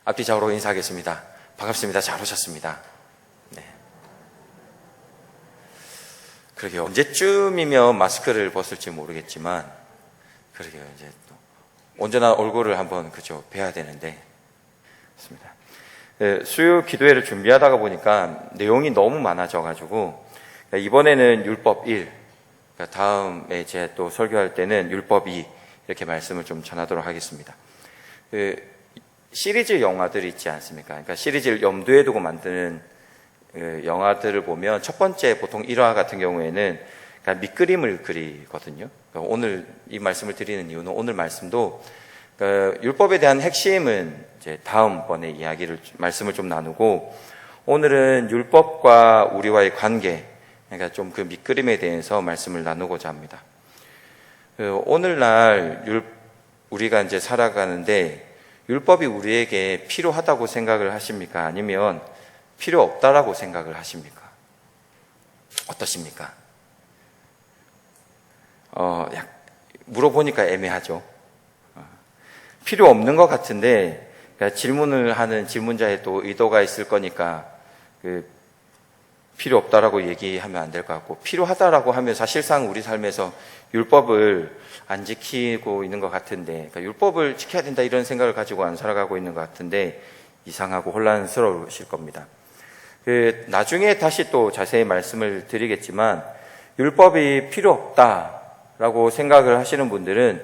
앞뒤 좌우로 인사하겠습니다. 반갑습니다. 잘 오셨습니다. 네. 그러게요. 언제쯤이면 마스크를 벗을지 모르겠지만, 그러게요. 이제 또 언제나 얼굴을 한번 뵈야 되는데, 그렇습니다. 네, 수요 기도회를 준비하다가 보니까 내용이 너무 많아져가지고, 이번에는 율법 1, 다음에 이제 또 설교할 때는 율법 2, 이렇게 말씀을 좀 전하도록 하겠습니다. 시리즈 영화들이 있지 않습니까? 그러니까 시리즈를 염두에 두고 만드는 영화들을 보면 첫 번째 보통 1화 같은 경우에는 밑그림을 그리거든요. 그러니까 오늘 이 말씀을 드리는 이유는 오늘 말씀도 율법에 대한 핵심은 이제 다음번에 말씀을 좀 나누고, 오늘은 율법과 우리와의 관계, 그러니까 좀 그 밑그림에 대해서 말씀을 나누고자 합니다. 오늘날 우리가 이제 살아가는데 율법이 우리에게 필요하다고 생각을 하십니까? 아니면 필요 없다라고 생각을 하십니까? 어떠십니까? 물어보니까 애매하죠. 필요 없는 것 같은데, 그러니까 질문을 하는 질문자의 또 의도가 있을 거니까 필요 없다라고 얘기하면 안 될 것 같고, 필요하다라고 하면 사실상 우리 삶에서 율법을 안 지키고 있는 것 같은데, 그러니까 율법을 지켜야 된다 이런 생각을 가지고 안 살아가고 있는 것 같은데 이상하고 혼란스러우실 겁니다. 나중에 다시 또 자세히 말씀을 드리겠지만, 율법이 필요 없다라고 생각을 하시는 분들은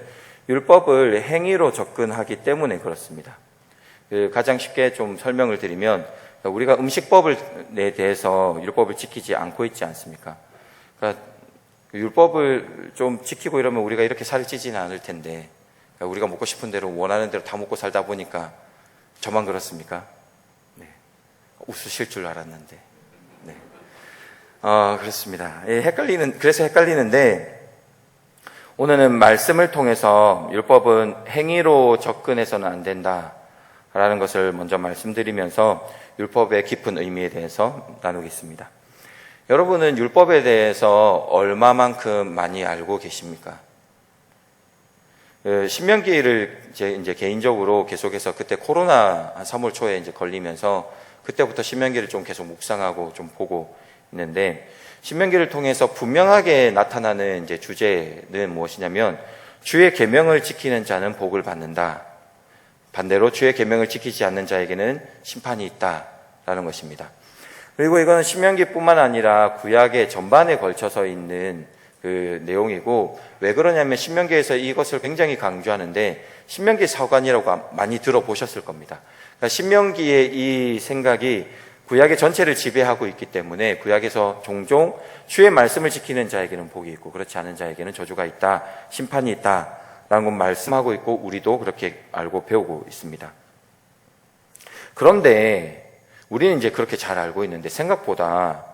율법을 행위로 접근하기 때문에 그렇습니다. 가장 쉽게 좀 설명을 드리면, 우리가 음식법에 대해서 율법을 지키지 않고 있지 않습니까? 그러니까 율법을 좀 지키고 이러면 우리가 이렇게 살이 찌지는 않을 텐데, 그러니까 우리가 먹고 싶은 대로 원하는 대로 다 먹고 살다 보니까 저만 그렇습니까? 네. 웃으실 줄 알았는데. 네. 그렇습니다. 그래서 헷갈리는데, 오늘은 말씀을 통해서 율법은 행위로 접근해서는 안 된다라는 것을 먼저 말씀드리면서 율법의 깊은 의미에 대해서 나누겠습니다. 여러분은 율법에 대해서 얼마만큼 많이 알고 계십니까? 신명기를 이제 개인적으로 계속해서 그때 코로나 3월 초에 이제 걸리면서 그때부터 신명기를 좀 계속 묵상하고 좀 보고 있는데, 신명기를 통해서 분명하게 나타나는 이제 주제는 무엇이냐면, 주의 계명을 지키는 자는 복을 받는다. 반대로 주의 계명을 지키지 않는 자에게는 심판이 있다라는 것입니다. 그리고 이거는 신명기뿐만 아니라 구약의 전반에 걸쳐서 있는 그 내용이고, 왜 그러냐면 신명기에서 이것을 굉장히 강조하는데, 신명기 서관이라고 많이 들어보셨을 겁니다. 그러니까 신명기의 이 생각이 구약의 전체를 지배하고 있기 때문에 구약에서 종종 주의 말씀을 지키는 자에게는 복이 있고 그렇지 않은 자에게는 저주가 있다, 심판이 있다 라는 걸 말씀하고 있고, 우리도 그렇게 알고 배우고 있습니다. 그런데 우리는 이제 그렇게 잘 알고 있는데, 생각보다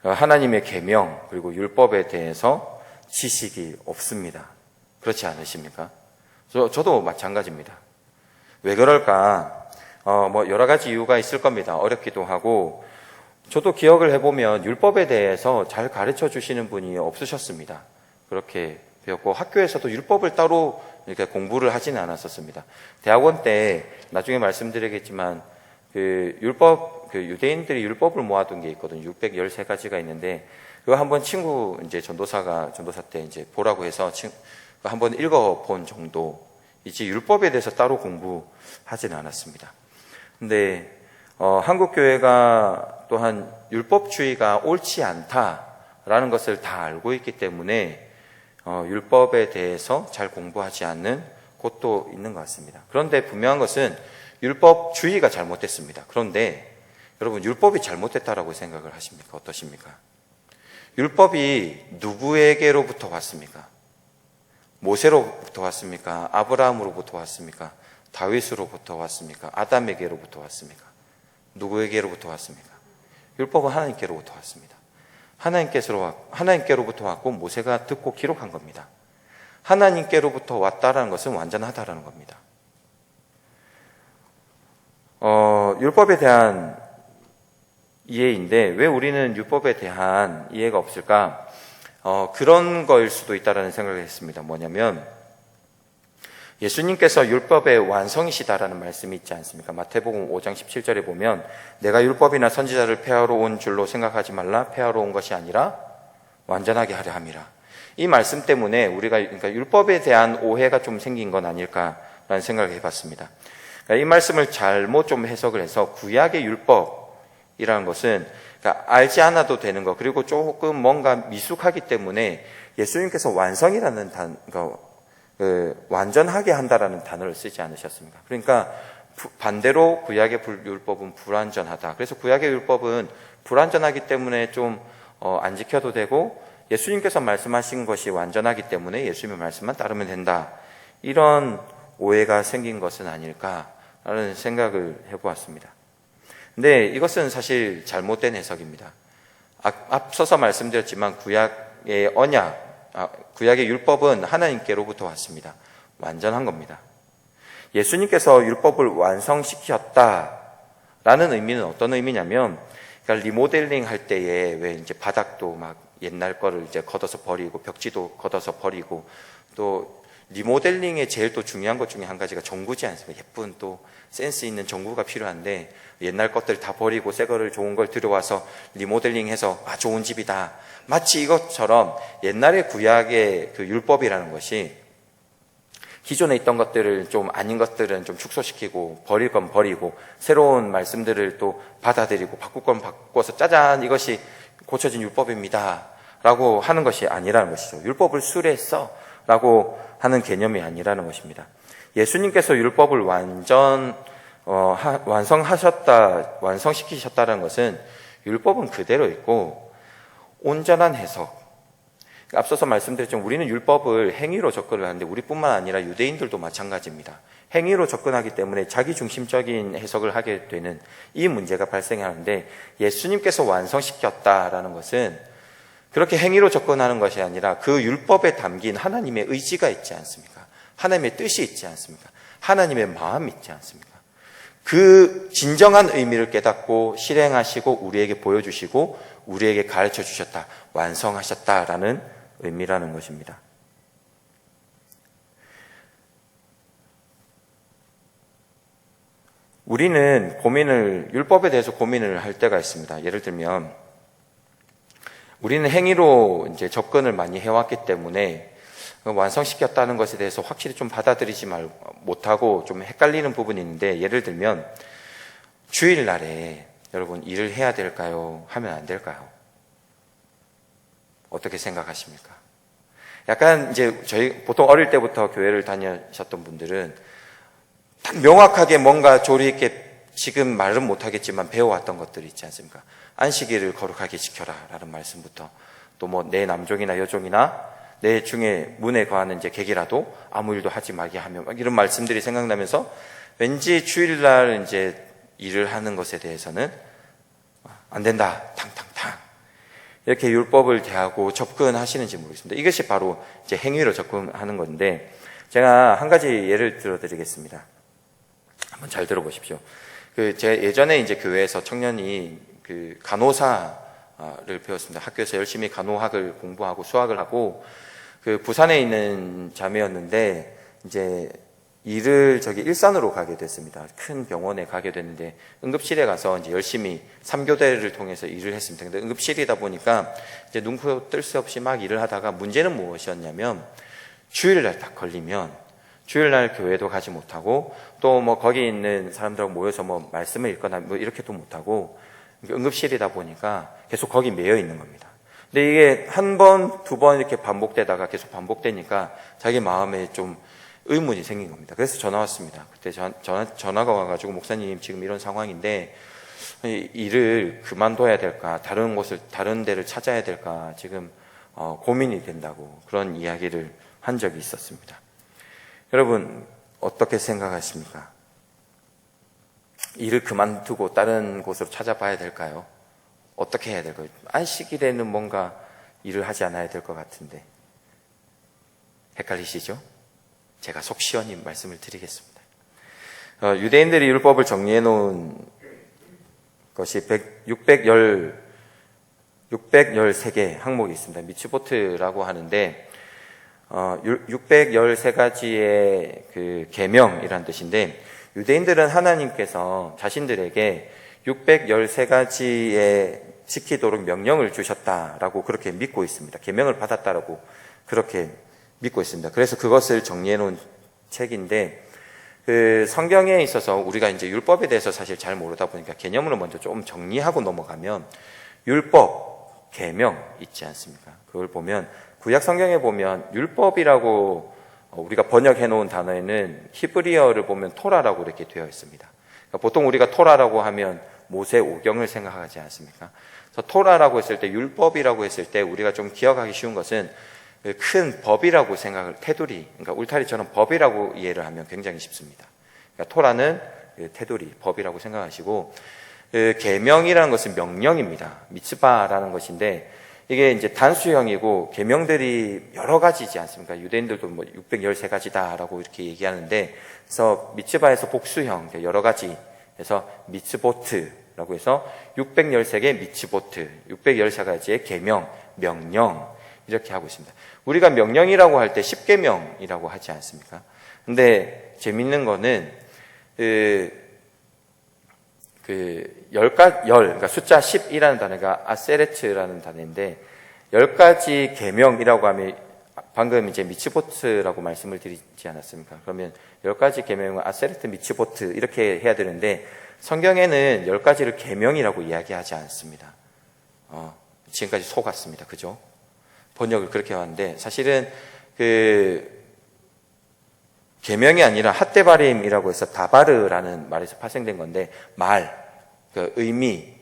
하나님의 계명 그리고 율법에 대해서 지식이 없습니다. 그렇지 않으십니까? 저도 마찬가지입니다. 왜 그럴까? 여러 가지 이유가 있을 겁니다. 어렵기도 하고, 저도 기억을 해보면 율법에 대해서 잘 가르쳐 주시는 분이 없으셨습니다. 그렇게 배웠고, 학교에서도 율법을 따로 이렇게 공부를 하지는 않았었습니다. 대학원 때 나중에 말씀드리겠지만, 유대인들이 율법을 모아둔 게 있거든요. 613가지가 있는데, 그거 한번 친구, 이제 전도사 때 이제 보라고 해서 한번 읽어본 정도, 이제 율법에 대해서 따로 공부하지는 않았습니다. 근데, 한국교회가 또한 율법주의가 옳지 않다라는 것을 다 알고 있기 때문에, 율법에 대해서 잘 공부하지 않는 곳도 있는 것 같습니다. 그런데 분명한 것은 율법주의가 잘못됐습니다. 그런데 여러분, 율법이 잘못됐다라고 생각을 하십니까? 어떠십니까? 율법이 누구에게로부터 왔습니까? 모세로부터 왔습니까? 아브라함으로부터 왔습니까? 다윗으로부터 왔습니까? 아담에게로부터 왔습니까? 누구에게로부터 왔습니까? 율법은 하나님께로부터 왔습니다. 하나님께로부터 왔고 모세가 듣고 기록한 겁니다. 하나님께로부터 왔다라는 것은 완전하다라는 겁니다. 율법에 대한 이해인데, 왜 우리는 율법에 대한 이해가 없을까? 그런 거일 수도 있다라는 생각을 했습니다. 뭐냐면, 예수님께서 율법의 완성이시다라는 말씀이 있지 않습니까? 마태복음 5장 17절에 보면 내가 율법이나 선지자를 폐하러 온 줄로 생각하지 말라. 폐하러 온 것이 아니라 완전하게 하려 함이라. 이 말씀 때문에 우리가 그러니까 율법에 대한 오해가 좀 생긴 건 아닐까라는 생각을 해봤습니다. 그러니까 이 말씀을 잘못 좀 해석을 해서 구약의 율법이라는 것은 그러니까 알지 않아도 되는 것, 그리고 조금 뭔가 미숙하기 때문에 예수님께서 완성이라는 완전하게 한다라는 단어를 쓰지 않으셨습니까? 그러니까 반대로 구약의 율법은 불완전하다. 그래서 구약의 율법은 불완전하기 때문에 좀 안 지켜도 되고, 예수님께서 말씀하신 것이 완전하기 때문에 예수님의 말씀만 따르면 된다. 이런 오해가 생긴 것은 아닐까라는 생각을 해보았습니다. 근데 이것은 사실 잘못된 해석입니다. 앞서서 말씀드렸지만 구약의 구약의 율법은 하나님께로부터 왔습니다. 완전한 겁니다. 예수님께서 율법을 완성시켰다라는 의미는 어떤 의미냐면, 그러니까 리모델링 할 때에 왜 이제 바닥도 막 옛날 거를 이제 걷어서 버리고 벽지도 걷어서 버리고, 또 리모델링의 제일 또 중요한 것 중에 한 가지가 전구지 않습니까? 예쁜 또 센스 있는 전구가 필요한데 옛날 것들 다 버리고 새 거를 좋은 걸 들여와서 리모델링해서 좋은 집이다. 마치 이것처럼 옛날의 구약의 그 율법이라는 것이 기존에 있던 것들을 좀 아닌 것들은 좀 축소시키고 버릴 건 버리고 새로운 말씀들을 또 받아들이고 바꿀 건 바꿔서 짜잔 이것이 고쳐진 율법입니다 라고 하는 것이 아니라는 것이죠. 율법을 수레써 라고 하는 개념이 아니라는 것입니다. 예수님께서 율법을 완성시키셨다는 것은 율법은 그대로 있고 온전한 해석. 앞서서 말씀드렸지만 우리는 율법을 행위로 접근을 하는데 우리뿐만 아니라 유대인들도 마찬가지입니다. 행위로 접근하기 때문에 자기중심적인 해석을 하게 되는 이 문제가 발생하는데, 예수님께서 완성시켰다라는 것은 그렇게 행위로 접근하는 것이 아니라 그 율법에 담긴 하나님의 의지가 있지 않습니까? 하나님의 뜻이 있지 않습니까? 하나님의 마음이 있지 않습니까? 그 진정한 의미를 깨닫고 실행하시고 우리에게 보여주시고 우리에게 가르쳐 주셨다, 완성하셨다라는 의미라는 것입니다. 우리는 율법에 대해서 고민을 할 때가 있습니다. 예를 들면 우리는 행위로 이제 접근을 많이 해왔기 때문에 완성시켰다는 것에 대해서 확실히 좀 받아들이지 못하고 좀 헷갈리는 부분이 있는데, 예를 들면 주일날에 여러분 일을 해야 될까요? 하면 안 될까요? 어떻게 생각하십니까? 약간 이제 저희 보통 어릴 때부터 교회를 다니셨던 분들은 딱 명확하게 뭔가 조리 있게 지금 말은 못하겠지만 배워왔던 것들이 있지 않습니까? 안식일을 거룩하게 지켜라 라는 말씀부터 또 뭐 내 남종이나 여종이나 내 중에 문에 거하는 이제 객이라도 아무 일도 하지 말게 하며 막 이런 말씀들이 생각나면서 왠지 주일날 이제 일을 하는 것에 대해서는 안 된다, 탕탕탕 이렇게 율법을 대하고 접근하시는지 모르겠습니다. 이것이 바로 이제 행위로 접근하는 건데, 제가 한 가지 예를 들어드리겠습니다. 한번 잘 들어보십시오. 제가 예전에 이제 교회에서 청년이 간호사를 배웠습니다. 학교에서 열심히 간호학을 공부하고 수학을 하고, 부산에 있는 자매였는데 이제 일을 일산으로 가게 됐습니다. 큰 병원에 가게 됐는데 응급실에 가서 이제 열심히 3교대를 통해서 일을 했습니다. 근데 응급실이다 보니까 이제 눈코 뜰 새 없이 막 일을 하다가 문제는 무엇이었냐면, 주일날 딱 걸리면 주일날 교회도 가지 못하고 또 뭐 거기 있는 사람들하고 모여서 뭐 말씀을 읽거나 뭐 이렇게도 못하고, 응급실이다 보니까 계속 거기 매여 있는 겁니다. 근데 이게 한 번, 두 번 이렇게 반복되다가 계속 반복되니까 자기 마음에 좀 의문이 생긴 겁니다. 그래서 전화 왔습니다. 그때 전화가 와가지고, 목사님 지금 이런 상황인데 일을 그만둬야 될까, 다른 데를 찾아야 될까 지금 고민이 된다고 그런 이야기를 한 적이 있었습니다. 여러분 어떻게 생각하십니까? 일을 그만두고 다른 곳으로 찾아봐야 될까요? 어떻게 해야 될까요? 안식일에는 뭔가 일을 하지 않아야 될 것 같은데 헷갈리시죠? 제가 속 시원히 말씀을 드리겠습니다. 유대인들이 율법을 정리해 놓은 것이 613개 항목이 있습니다. 미츠보트라고 하는데 613가지의 그 계명이란 뜻인데, 유대인들은 하나님께서 자신들에게 613가지의 지키도록 명령을 주셨다라고 그렇게 믿고 있습니다. 계명을 받았다라고 그렇게 믿고 있습니다. 그래서 그것을 정리해 놓은 책인데, 그 성경에 있어서 우리가 이제 율법에 대해서 사실 잘 모르다 보니까 개념으로 먼저 좀 정리하고 넘어가면, 율법, 계명 있지 않습니까? 그걸 보면 구약 성경에 보면 율법이라고 우리가 번역해 놓은 단어에는 히브리어를 보면 토라라고 이렇게 되어 있습니다. 그러니까 보통 우리가 토라라고 하면 모세 오경을 생각하지 않습니까? 그래서 토라라고 했을 때, 율법이라고 했을 때 우리가 좀 기억하기 쉬운 것은 큰 법이라고 생각을, 테두리, 그러니까 울타리처럼 법이라고 이해를 하면 굉장히 쉽습니다. 그러니까 토라는 테두리, 법이라고 생각하시고, 계명이라는 것은 명령입니다. 미츠바라는 것인데, 이게 이제 단수형이고 계명들이 여러 가지지 않습니까? 유대인들도 뭐 613가지다라고 이렇게 얘기하는데, 그래서 미츠바에서 복수형, 여러 가지 해서 미츠보트라고 해서 613개의 미츠보트, 613가지의 계명, 명령, 이렇게 하고 있습니다. 우리가 명령이라고 할 때 10계명이라고 하지 않습니까? 근데 재밌는 거는 그러니까 숫자 10이라는 단어가 아세레트라는 단어인데, 10가지 계명이라고 하면 방금 이제 미츠보트라고 말씀을 드리지 않았습니까? 그러면 10가지 계명은 아세레트 미츠보트 이렇게 해야 되는데, 성경에는 10가지를 계명이라고 이야기하지 않습니다. 지금까지 속았습니다. 그죠? 번역을 그렇게 하는데, 사실은 계명이 아니라 핫데바림이라고 해서 다바르라는 말에서 파생된 건데, 그 의미,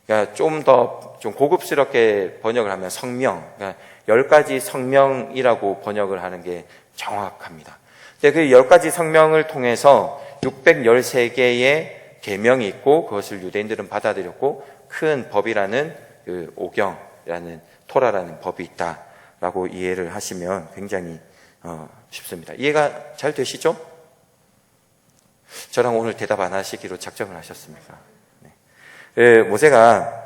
그러니까 좀 고급스럽게 번역을 하면 성명, 그러니까 10가지 성명이라고 번역을 하는 게 정확합니다. 근데 그 10가지 성명을 통해서 613개의 계명이 있고, 그것을 유대인들은 받아들였고, 큰 법이라는 그 오경이라는 토라라는 법이 있다라고 이해를 하시면 굉장히 쉽습니다. 이해가 잘 되시죠? 저랑 오늘 대답 안 하시기로 작정을 하셨습니까? 네. 모세가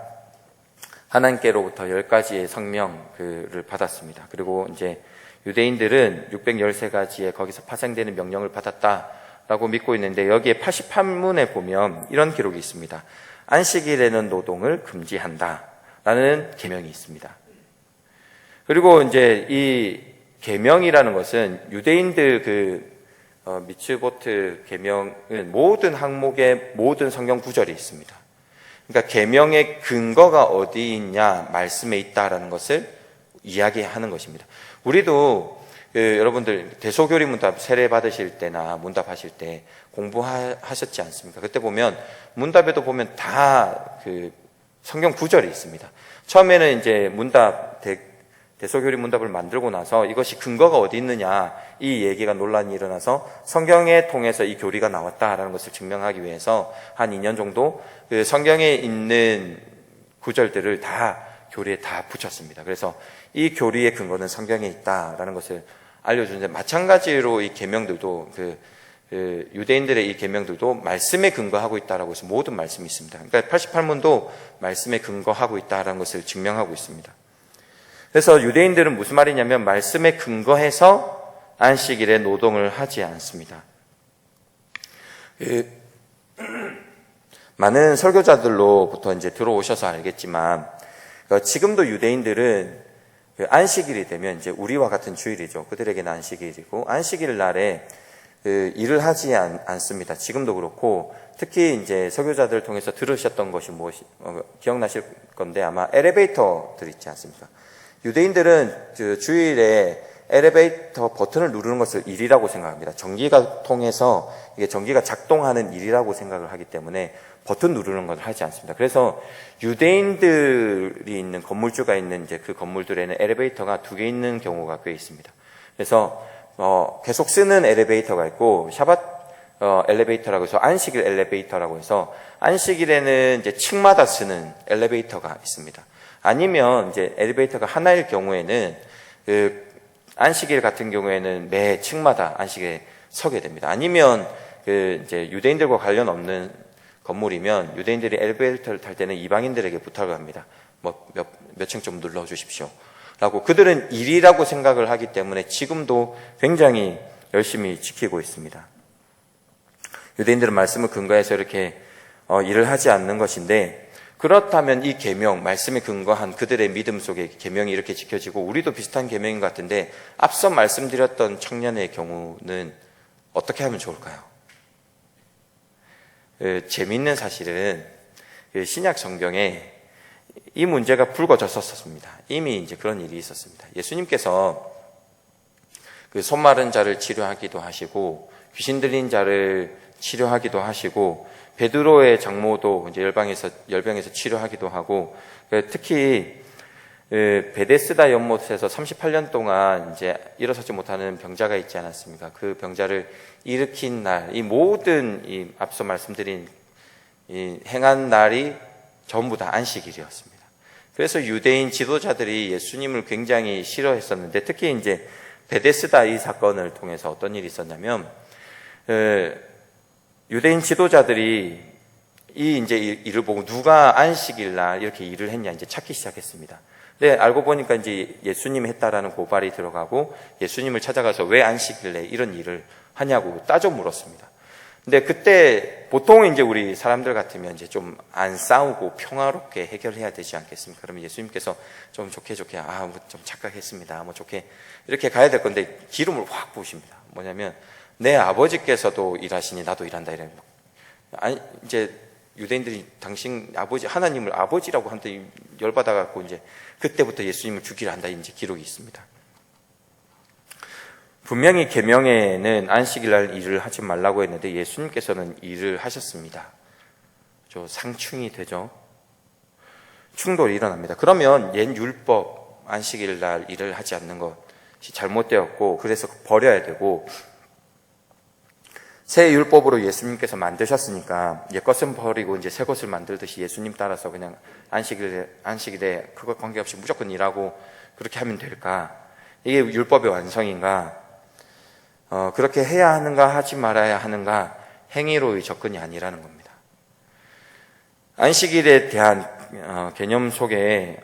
하나님께로부터 10가지의 성명을 받았습니다. 그리고 이제 유대인들은 613가지의 거기서 파생되는 명령을 받았다라고 믿고 있는데, 여기에 88문에 보면 이런 기록이 있습니다. 안식일에는 노동을 금지한다라는 계명이 있습니다. 그리고 이제 이 계명이라는 것은 유대인들 미츠보트 계명은 모든 항목에 모든 성경 구절이 있습니다. 그러니까 계명의 근거가 어디 있냐, 말씀에 있다라는 것을 이야기하는 것입니다. 우리도 여러분들 대소교리 문답 세례 받으실 때나 문답하실 때 공부하셨지 않습니까? 그때 보면 문답에도 보면 다 성경 구절이 있습니다. 처음에는 이제 대소교리 문답을 만들고 나서 이것이 근거가 어디 있느냐, 이 얘기가 논란이 일어나서 성경에 통해서 이 교리가 나왔다라는 것을 증명하기 위해서 한 2년 정도 그 성경에 있는 구절들을 다 교리에 다 붙였습니다. 그래서 이 교리의 근거는 성경에 있다라는 것을 알려주는데, 마찬가지로 이 계명들도 유대인들의 이 계명들도 말씀에 근거하고 있다라고 해서 모든 말씀이 있습니다. 그러니까 88문도 말씀에 근거하고 있다라는 것을 증명하고 있습니다. 그래서 유대인들은 무슨 말이냐면, 말씀에 근거해서 안식일에 노동을 하지 않습니다. 많은 설교자들로부터 이제 들어오셔서 알겠지만, 지금도 유대인들은 안식일이 되면 이제 우리와 같은 주일이죠. 그들에게는 안식일이고, 안식일 날에 일을 하지 않습니다. 지금도 그렇고, 특히 이제 설교자들을 통해서 들으셨던 것이 기억나실 건데, 아마 엘리베이터들 있지 않습니까? 유대인들은 주일에 엘리베이터 버튼을 누르는 것을 일이라고 생각합니다. 전기가 통해서 이게 전기가 작동하는 일이라고 생각을 하기 때문에 버튼 누르는 걸 하지 않습니다. 그래서 유대인들이 있는 건물주가 있는 이제 그 건물들에는 엘리베이터가 2개 있는 경우가 꽤 있습니다. 그래서 계속 쓰는 엘리베이터가 있고, 샤밧 엘리베이터라고 해서 안식일 엘리베이터라고 해서 안식일에는 이제 층마다 쓰는 엘리베이터가 있습니다. 아니면 이제 엘리베이터가 하나일 경우에는 안식일 같은 경우에는 매 층마다 안식일에 서게 됩니다. 아니면 이제 유대인들과 관련 없는 건물이면 유대인들이 엘리베이터를 탈 때는 이방인들에게 부탁을 합니다. 몇 층 좀 눌러 주십시오. 라고 그들은 일이라고 생각을 하기 때문에 지금도 굉장히 열심히 지키고 있습니다. 유대인들은 말씀을 근거해서 이렇게 일을 하지 않는 것인데, 그렇다면 이 계명, 말씀에 근거한 그들의 믿음 속에 계명이 이렇게 지켜지고 우리도 비슷한 계명인 것 같은데, 앞서 말씀드렸던 청년의 경우는 어떻게 하면 좋을까요? 재미있는 사실은 신약 성경에 이 문제가 불거졌었습니다. 이미 이제 그런 일이 있었습니다. 예수님께서 그 손 마른 자를 치료하기도 하시고 귀신 들린 자를 치료하기도 하시고 베드로의 장모도 이제 열병에서 치료하기도 하고, 특히 베데스다 연못에서 38년 동안 이제 일어서지 못하는 병자가 있지 않았습니까? 그 병자를 일으킨 날, 이 모든 이 앞서 말씀드린 이 행한 날이 전부 다 안식일이었습니다. 그래서 유대인 지도자들이 예수님을 굉장히 싫어했었는데, 특히 이제 베데스다 이 사건을 통해서 어떤 일이 있었냐면, 유대인 지도자들이 이 이제 일을 보고 누가 안식일 날 이렇게 일을 했냐 이제 찾기 시작했습니다. 근데 알고 보니까 이제 예수님이 했다라는 고발이 들어가고, 예수님을 찾아가서 왜 안식일에 이런 일을 하냐고 따져 물었습니다. 근데 그때 보통 이제 우리 사람들 같으면 이제 좀 안 싸우고 평화롭게 해결해야 되지 않겠습니까? 그러면 예수님께서 좀 좋게 뭐 좀 착각했습니다, 뭐 좋게 이렇게 가야 될 건데 기름을 확 부으십니다. 뭐냐면 내 아버지께서도 일하시니 나도 일한다 이래요. 아니 이제 유대인들이 당신 아버지 하나님을 아버지라고 한테 열받아 갖고 이제 그때부터 예수님을 죽이려 한다 이제 기록이 있습니다. 분명히 계명에는 안식일 날 일을 하지 말라고 했는데 예수님께서는 일을 하셨습니다. 상충이 되죠. 충돌이 일어납니다. 그러면 옛 율법 안식일 날 일을 하지 않는 것이 잘못되었고, 그래서 버려야 되고, 새 율법으로 예수님께서 만드셨으니까 옛 것은 버리고 이제 새 것을 만들듯이 예수님 따라서 그냥 안식일에 그거 관계없이 무조건 일하고 그렇게 하면 될까? 이게 율법의 완성인가? 그렇게 해야 하는가 하지 말아야 하는가? 행위로의 접근이 아니라는 겁니다. 안식일에 대한 개념 속에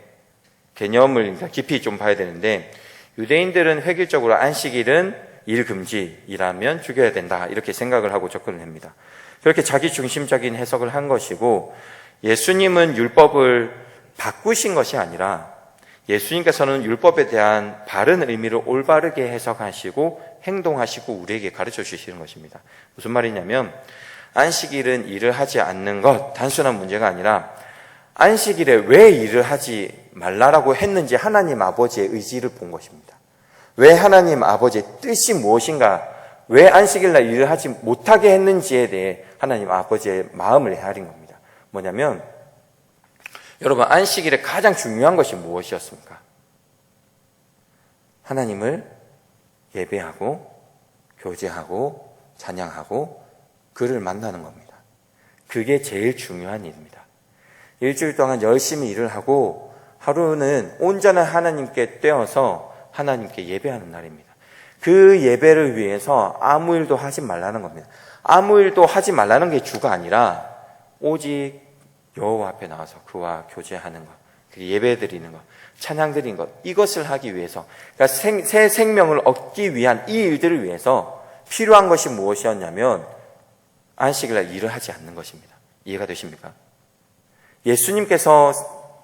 개념을 깊이 좀 봐야 되는데, 유대인들은 획일적으로 안식일은 일 금지이라면 죽여야 된다 이렇게 생각을 하고 접근을 합니다. 그렇게 자기 중심적인 해석을 한 것이고, 예수님은 율법을 바꾸신 것이 아니라 예수님께서는 율법에 대한 바른 의미를 올바르게 해석하시고 행동하시고 우리에게 가르쳐 주시는 것입니다. 무슨 말이냐면, 안식일은 일을 하지 않는 것, 단순한 문제가 아니라 안식일에 왜 일을 하지 말라라고 했는지 하나님 아버지의 의지를 본 것입니다. 왜 하나님 아버지의 뜻이 무엇인가, 왜 안식일날 일을 하지 못하게 했는지에 대해 하나님 아버지의 마음을 헤아린 겁니다. 뭐냐면, 여러분, 안식일에 가장 중요한 것이 무엇이었습니까? 하나님을 예배하고 교제하고 찬양하고 그를 만나는 겁니다. 그게 제일 중요한 일입니다. 일주일 동안 열심히 일을 하고 하루는 온전한 하나님께 떼어서 하나님께 예배하는 날입니다. 그 예배를 위해서 아무 일도 하지 말라는 겁니다. 아무 일도 하지 말라는 게 주가 아니라 오직 여호와 앞에 나와서 그와 교제하는 것, 그 예배 드리는 것, 찬양 드리는 것, 이것을 하기 위해서, 그러니까 새 생명을 얻기 위한 이 일들을 위해서 필요한 것이 무엇이었냐면 안식일날 일을 하지 않는 것입니다. 이해가 되십니까? 예수님께서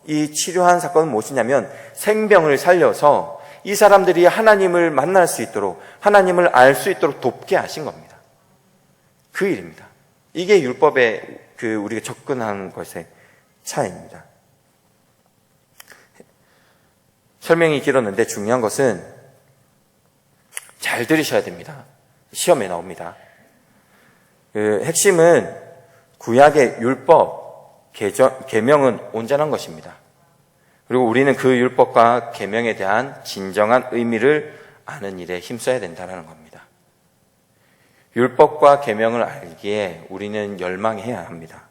이 치료한 사건은 무엇이냐면 생명을 살려서 이 사람들이 하나님을 만날 수 있도록, 하나님을 알 수 있도록 돕게 하신 겁니다. 그 일입니다. 이게 율법에 우리가 접근한 것의 차이입니다. 설명이 길었는데 중요한 것은 잘 들으셔야 됩니다. 시험에 나옵니다. 핵심은 구약의 율법, 계명은 온전한 것입니다. 그리고 우리는 그 율법과 계명에 대한 진정한 의미를 아는 일에 힘써야 된다는 겁니다. 율법과 계명을 알기에 우리는 열망해야 합니다.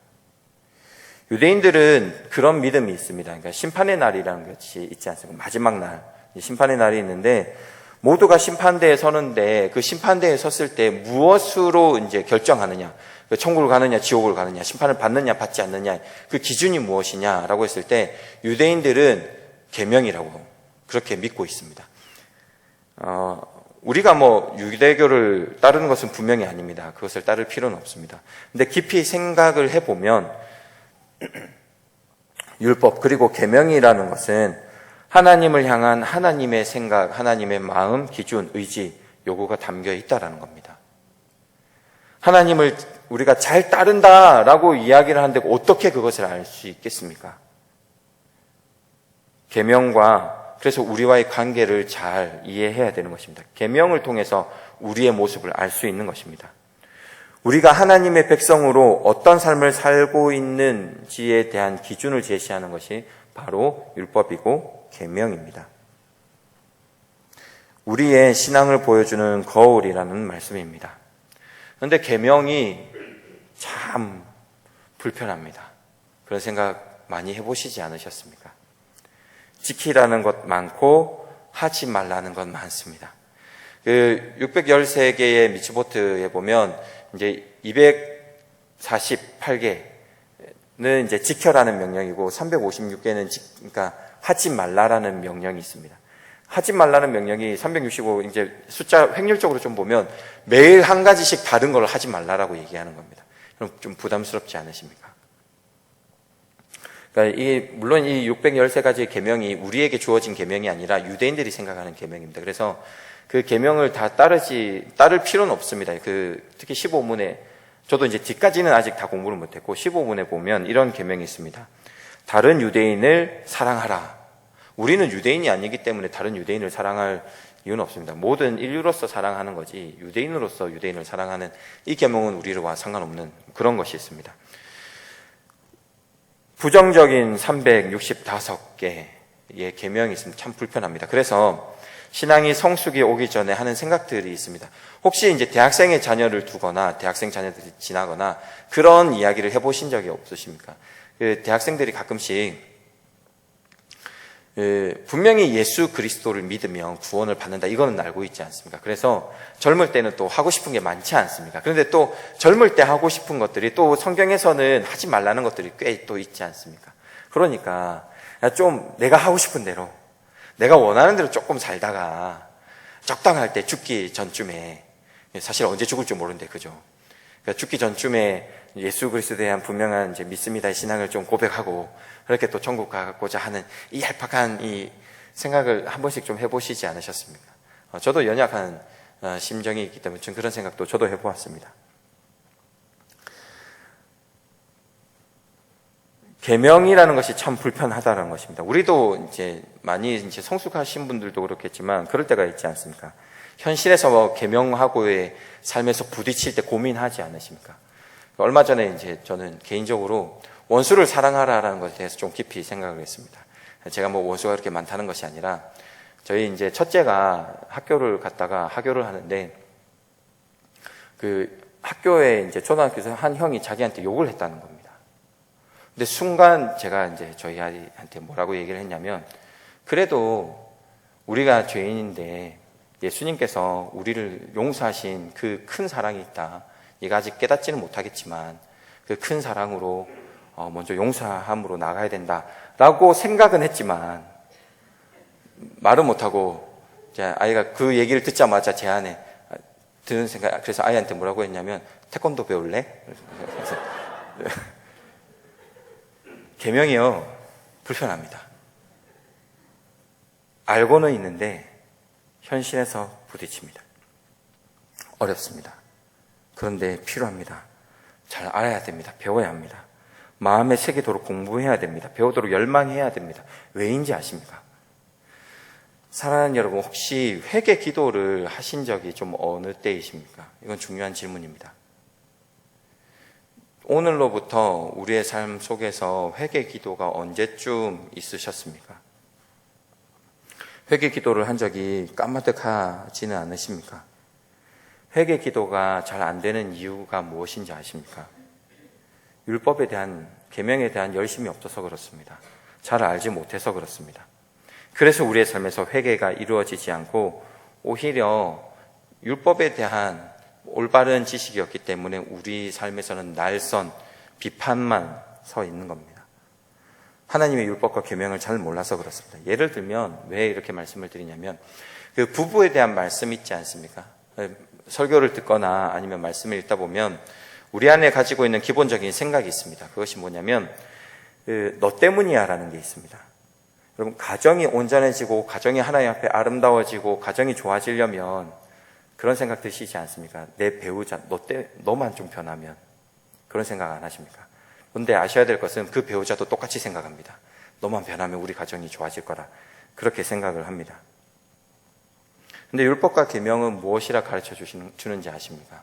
유대인들은 그런 믿음이 있습니다. 그러니까 심판의 날이라는 것이 있지 않습니까? 마지막 날, 심판의 날이 있는데 모두가 심판대에 서는데 그 심판대에 섰을 때 무엇으로 이제 결정하느냐? 천국을 가느냐, 지옥을 가느냐, 심판을 받느냐, 받지 않느냐, 그 기준이 무엇이냐라고 했을 때 유대인들은 계명이라고 그렇게 믿고 있습니다. 우리가 뭐 유대교를 따르는 것은 분명히 아닙니다. 그것을 따를 필요는 없습니다. 근데 깊이 생각을 해보면 율법 그리고 계명이라는 것은 하나님을 향한 하나님의 생각, 하나님의 마음, 기준, 의지, 요구가 담겨 있다라는 겁니다. 하나님을 우리가 잘 따른다라고 이야기를 하는데 어떻게 그것을 알 수 있겠습니까? 계명과 그래서 우리와의 관계를 잘 이해해야 되는 것입니다. 계명을 통해서 우리의 모습을 알 수 있는 것입니다. 우리가 하나님의 백성으로 어떤 삶을 살고 있는지에 대한 기준을 제시하는 것이 바로 율법이고 계명입니다. 우리의 신앙을 보여주는 거울이라는 말씀입니다. 그런데 계명이 참 불편합니다. 그런 생각 많이 해보시지 않으셨습니까? 지키라는 것 많고 하지 말라는 것 많습니다. 그 613개의 미츠보트에 보면 이제 248개는 이제 지켜라는 명령이고 356개는 그러니까 하지 말라라는 명령이 있습니다. 하지 말라는 명령이 365 이제 숫자 획률적으로 좀 보면 매일 한 가지씩 다른 걸 하지 말라라고 얘기하는 겁니다. 그럼 좀 부담스럽지 않으십니까? 그러니까 물론 이 613가지의 계명이 우리에게 주어진 계명이 아니라 유대인들이 생각하는 계명입니다. 그래서 그 계명을 다 따를 필요는 없습니다. 특히 15문에 저도 이제 뒤까지는 아직 다 공부를 못했고 15문에 보면 이런 계명이 있습니다. 다른 유대인을 사랑하라. 우리는 유대인이 아니기 때문에 다른 유대인을 사랑할 이유는 없습니다. 모든 인류로서 사랑하는 거지 유대인으로서 유대인을 사랑하는 이 계명은 우리와 상관없는 그런 것이 있습니다. 부정적인 365개의 계명이 있으면 참 불편합니다. 그래서 신앙이 성숙이 오기 전에 하는 생각들이 있습니다. 혹시 이제 대학생의 자녀를 두거나 대학생 자녀들이 지나거나 그런 이야기를 해보신 적이 없으십니까? 대학생들이 가끔씩 분명히 예수 그리스도를 믿으면 구원을 받는다 이거는 알고 있지 않습니까? 그래서 젊을 때는 또 하고 싶은 게 많지 않습니까? 그런데 또 젊을 때 하고 싶은 것들이 또 성경에서는 하지 말라는 것들이 꽤 또 있지 않습니까? 그러니까 좀 내가 하고 싶은 대로 내가 원하는 대로 조금 살다가 적당할 때 죽기 전쯤에 사실 언제 죽을지 모르는데 그죠? 그러니까 죽기 전쯤에 예수 그리스도에 대한 분명한 이제 믿습니다의 신앙을 좀 고백하고 그렇게 또 천국 가고자 하는 이 얄팍한 이 생각을 한 번씩 좀 해보시지 않으셨습니까? 저도 연약한 심정이 있기 때문에 좀 그런 생각도 저도 해보았습니다. 계명이라는 것이 참 불편하다는 것입니다. 우리도 이제 많이 이제 성숙하신 분들도 그렇겠지만 그럴 때가 있지 않습니까? 현실에서 계명하고의 삶에서 부딪힐 때 고민하지 않으십니까? 얼마 전에 이제 저는 개인적으로 원수를 사랑하라라는 것에 대해서 좀 깊이 생각을 했습니다. 제가 뭐 원수가 그렇게 많다는 것이 아니라 저희 이제 첫째가 학교를 갔다가 하교를 하는데 그 학교에 이제 초등학교에서 한 형이 자기한테 욕을 했다는 겁니다. 근데 순간 제가 이제 저희 아이한테 뭐라고 얘기를 했냐면 그래도 우리가 죄인인데 예수님께서 우리를 용서하신 그 큰 사랑이 있다. 네가 아직 깨닫지는 못하겠지만 그 큰 사랑으로 먼저 용서함으로 나가야 된다라고 생각은 했지만 말은 못하고 아이가 그 얘기를 듣자마자 제 안에 드는 생각, 그래서 아이한테 뭐라고 했냐면 태권도 배울래? 그래서 계명이요 불편합니다. 알고는 있는데 현실에서 부딪힙니다. 어렵습니다. 그런데 필요합니다. 잘 알아야 됩니다. 배워야 합니다. 마음에 새기도록 공부해야 됩니다. 배우도록 열망해야 됩니다. 왜인지 아십니까? 사랑하는 여러분, 혹시 회개 기도를 하신 적이 좀 어느 때이십니까? 이건 중요한 질문입니다. 오늘로부터 우리의 삶 속에서 회개 기도가 언제쯤 있으셨습니까? 회개 기도를 한 적이 까마득하지는 않으십니까? 회개 기도가 잘 안 되는 이유가 무엇인지 아십니까? 율법에 대한, 계명에 대한 열심이 없어서 그렇습니다. 잘 알지 못해서 그렇습니다. 그래서 우리의 삶에서 회개가 이루어지지 않고 오히려 율법에 대한 올바른 지식이었기 때문에 우리 삶에서는 날선 비판만 서 있는 겁니다. 하나님의 율법과 계명을 잘 몰라서 그렇습니다. 예를 들면 왜 이렇게 말씀을 드리냐면 그 부부에 대한 말씀 있지 않습니까? 설교를 듣거나 아니면 말씀을 읽다 보면 우리 안에 가지고 있는 기본적인 생각이 있습니다. 그것이 뭐냐면 너 때문이야 라는 게 있습니다. 여러분, 가정이 온전해지고 가정이 하나님 앞에 아름다워지고 가정이 좋아지려면 그런 생각 드시지 않습니까? 내 배우자 너만 좀 변하면. 그런 생각 안 하십니까? 그런데 아셔야 될 것은 그 배우자도 똑같이 생각합니다. 너만 변하면 우리 가정이 좋아질 거라 그렇게 생각을 합니다. 근데 율법과 계명은 무엇이라 가르쳐 주는지 아십니까?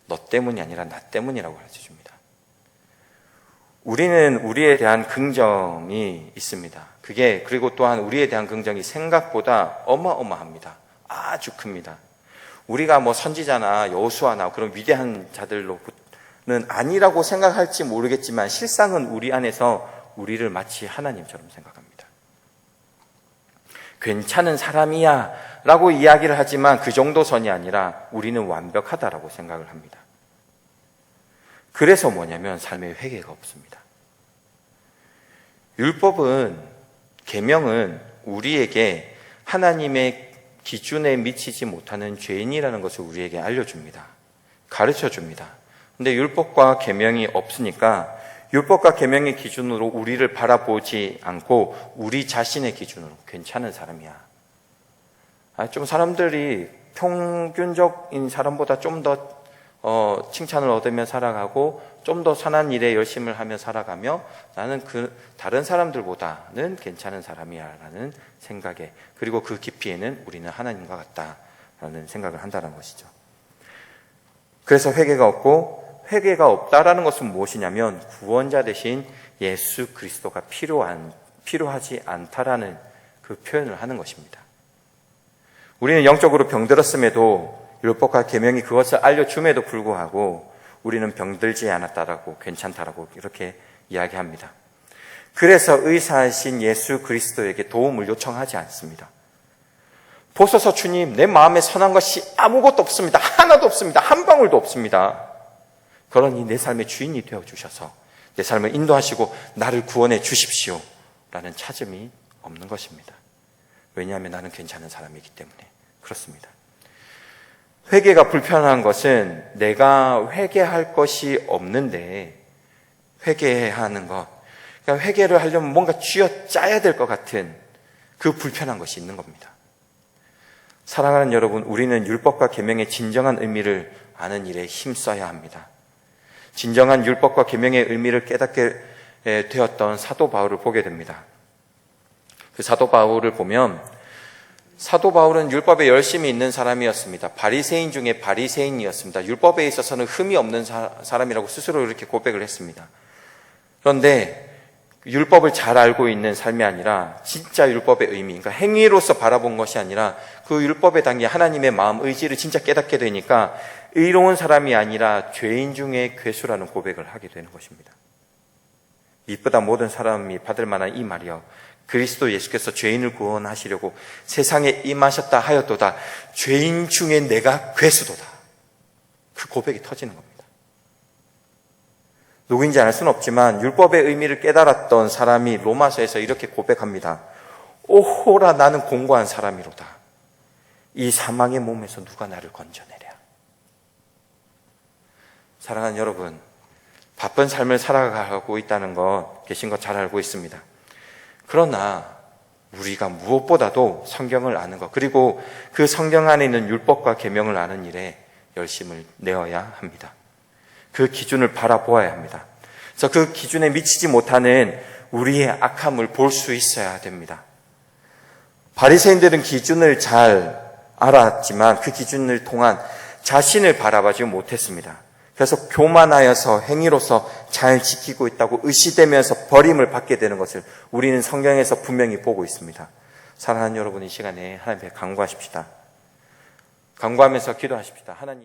너 때문이 아니라 나 때문이라고 가르쳐 줍니다. 우리는 우리에 대한 긍정이 있습니다. 그리고 또한 우리에 대한 긍정이 생각보다 어마어마합니다. 아주 큽니다. 우리가 선지자나 여호수아나 그런 위대한 자들로는 아니라고 생각할지 모르겠지만 실상은 우리 안에서 우리를 마치 하나님처럼 생각합니다. 괜찮은 사람이야 라고 이야기를 하지만 그 정도 선이 아니라 우리는 완벽하다라고 생각을 합니다. 그래서 뭐냐면 삶에 회개가 없습니다. 율법은, 계명은 우리에게 하나님의 기준에 미치지 못하는 죄인이라는 것을 우리에게 알려줍니다. 가르쳐줍니다. 근데 율법과 계명이 없으니까 율법과 계명의 기준으로 우리를 바라보지 않고 우리 자신의 기준으로 괜찮은 사람이야. 좀 사람들이 평균적인 사람보다 좀 더 칭찬을 얻으며 살아가고 좀 더 선한 일에 열심을 하며 살아가며 나는 다른 사람들보다는 괜찮은 사람이야 라는 생각에, 그리고 그 깊이에는 우리는 하나님과 같다라는 생각을 한다는 것이죠. 그래서 회개가 없고, 회개가 없다라는 것은 무엇이냐면 구원자 대신 예수 그리스도가 필요하지 않다라는 그 표현을 하는 것입니다. 우리는 영적으로 병들었음에도 율법과 계명이 그것을 알려줌에도 불구하고 우리는 병들지 않았다라고, 괜찮다라고 이렇게 이야기합니다. 그래서 의사이신 예수 그리스도에게 도움을 요청하지 않습니다. 보소서 주님, 내 마음에 선한 것이 아무것도 없습니다. 하나도 없습니다. 한 방울도 없습니다. 그러니 내 삶의 주인이 되어주셔서 내 삶을 인도하시고 나를 구원해 주십시오 라는 찾음이 없는 것입니다. 왜냐하면 나는 괜찮은 사람이기 때문에 그렇습니다. 회개가 불편한 것은 내가 회개할 것이 없는데 회개해야 하는 것, 그러니까 회개를 하려면 뭔가 쥐어짜야 될 것 같은 그 불편한 것이 있는 겁니다. 사랑하는 여러분, 우리는 율법과 계명의 진정한 의미를 아는 일에 힘써야 합니다. 진정한 율법과 계명의 의미를 깨닫게 되었던 사도 바울을 보게 됩니다. 그 사도 바울을 보면 사도 바울은 율법에 열심히 있는 사람이었습니다. 바리새인 중에 바리새인이었습니다. 율법에 있어서는 흠이 없는 사람이라고 스스로 이렇게 고백을 했습니다. 그런데 율법을 잘 알고 있는 삶이 아니라 진짜 율법의 의미, 그러니까 행위로서 바라본 것이 아니라 그 율법에 담긴 하나님의 마음, 의지를 진짜 깨닫게 되니까 의로운 사람이 아니라 죄인 중에 괴수라는 고백을 하게 되는 것입니다. 이보다 모든 사람이 받을 만한 이 말이여, 그리스도 예수께서 죄인을 구원하시려고 세상에 임하셨다 하였도다. 죄인 중에 내가 괴수도다. 그 고백이 터지는 겁니다. 누구인지 알 수는 없지만 율법의 의미를 깨달았던 사람이 로마서에서 이렇게 고백합니다. 오호라, 나는 공고한 사람이로다. 이 사망의 몸에서 누가 나를 건져내랴. 사랑하는 여러분, 바쁜 삶을 살아가고 있다는 것 계신 것 잘 알고 있습니다. 그러나 우리가 무엇보다도 성경을 아는 것, 그리고 그 성경 안에 있는 율법과 계명을 아는 일에 열심을 내어야 합니다. 그 기준을 바라보아야 합니다. 그래서 그 기준에 미치지 못하는 우리의 악함을 볼 수 있어야 됩니다. 바리새인들은 기준을 잘 알았지만 그 기준을 통한 자신을 바라보지 못했습니다. 그래서 교만하여서 행위로서 잘 지키고 있다고 의시되면서 버림을 받게 되는 것을 우리는 성경에서 분명히 보고 있습니다. 사랑하는 여러분, 이 시간에 하나님 앞에 간구하십시다. 간구하면서 기도하십시다. 하나님.